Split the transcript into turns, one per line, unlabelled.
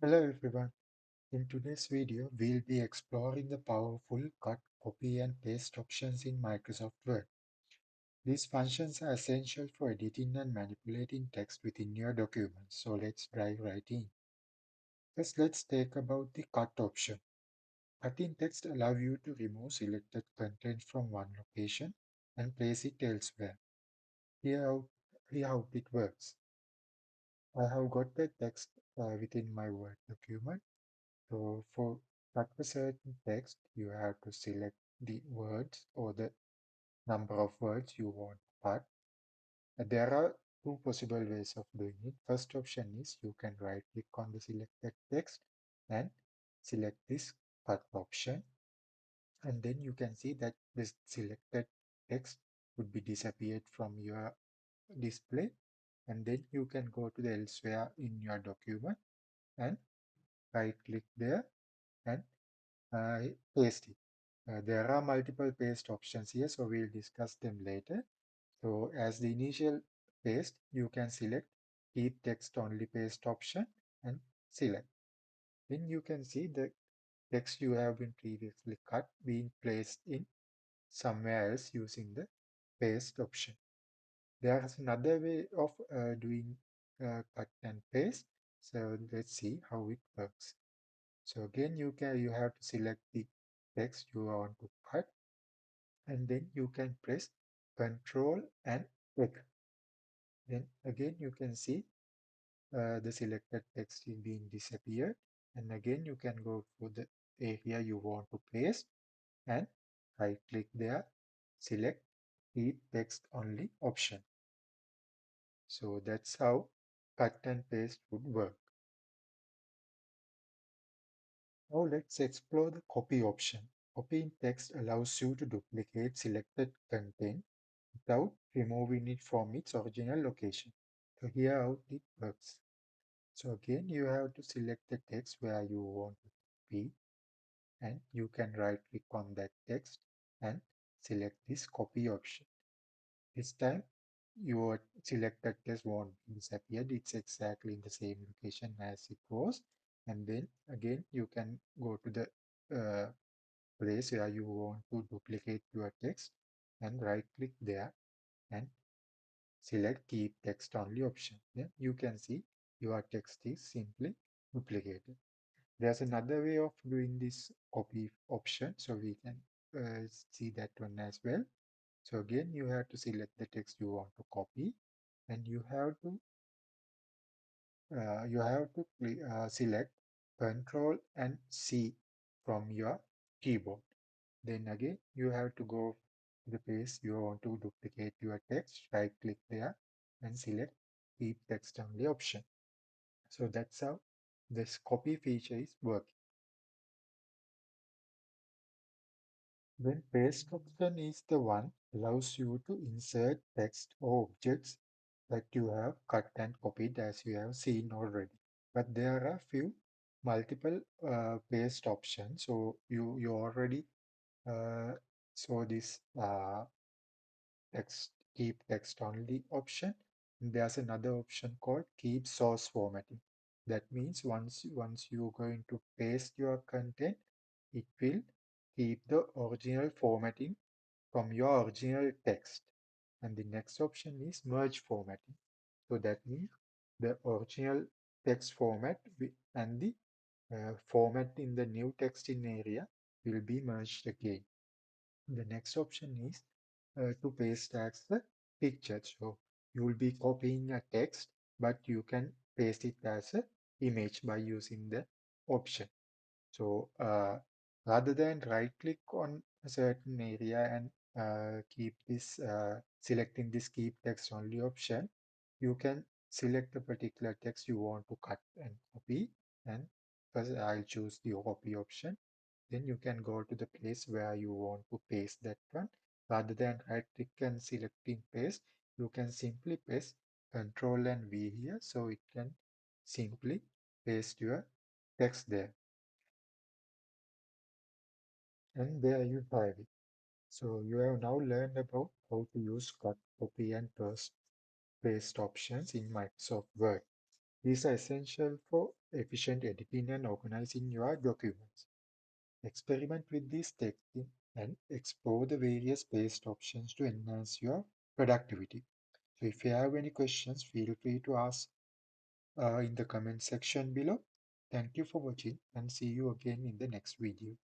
Hello everyone. In today's video, we'll be exploring the powerful cut, copy and paste options in Microsoft Word. These functions are essential for editing and manipulating text within your documents. So let's dive right in. First, let's take about the cut option. Cutting text allows you to remove selected content from one location and place it elsewhere. Here how, here how it works. I have got the text within my Word document. So for cut a certain text, you have to select the words or the number of words you want to cut. There are two possible ways of doing it. First option is you can right click on the selected text and select this cut option. And then you can see that this selected text would be disappeared from your display. And then you can go to the elsewhere in your document and right click there and paste it. There are multiple paste options here, so we'll discuss them later. So as the initial paste, you can select keep text only paste option and select. Then you can see the text you have been previously cut being placed in somewhere else using the paste option. There is another way of doing cut and paste. So let's see how it works. So again, you have to select the text you want to cut, and then you can press Control and X. Then again, you can see the selected text is being disappeared, and again you can go to the area you want to paste and right click there, select Keep Text Only option. So that's how cut and paste would work. Now let's explore the copy option. Copying text allows you to duplicate selected content without removing it from its original location. So here how it works. So again, you have to select the text where you want to copy, and you can right click on that text and select this copy option. This time your selected text won't disappear. It's exactly in the same location as it was. And then again, you can go to the place where you want to duplicate your text and right click there and select Keep Text Only option. Then you can see your text is simply duplicated. There's another way of doing this copy option, so we can see that one as well. So again, you have to select the text you want to copy, and you have to select Control and C from your keyboard. Then again, you have to go to the place you want to duplicate your text, right click there and select Keep Text Only option. So that's how this copy feature is working. Then paste option is the one allows you to insert text or objects that you have cut and copied as you have seen already. But there are few multiple paste options. So you already uh, saw this text keep text only option. There's another option called keep source formatting. That means once you're going to paste your content, it will keep the original formatting from your original text. And the next option is merge formatting. So that means the original text format and the format in the new text in area will be merged again. The next option is to paste as a picture. So you will be copying a text, but you can paste it as a image by using the option. So rather than right click on a certain area and keep this selecting this keep text only option, you can select a particular text you want to cut and copy. And first I'll choose the copy option. Then you can go to the place where you want to paste that one. Rather than right click and selecting paste, you can simply press Control and V here, so it can simply paste your text there. And there you have it. So you have now learned about how to use cut, copy, and paste options in Microsoft Word. These are essential for efficient editing and organizing your documents. Experiment with these techniques and explore the various paste options to enhance your productivity. So if you have any questions, feel free to ask in the comment section below. Thank you for watching and see you again in the next video.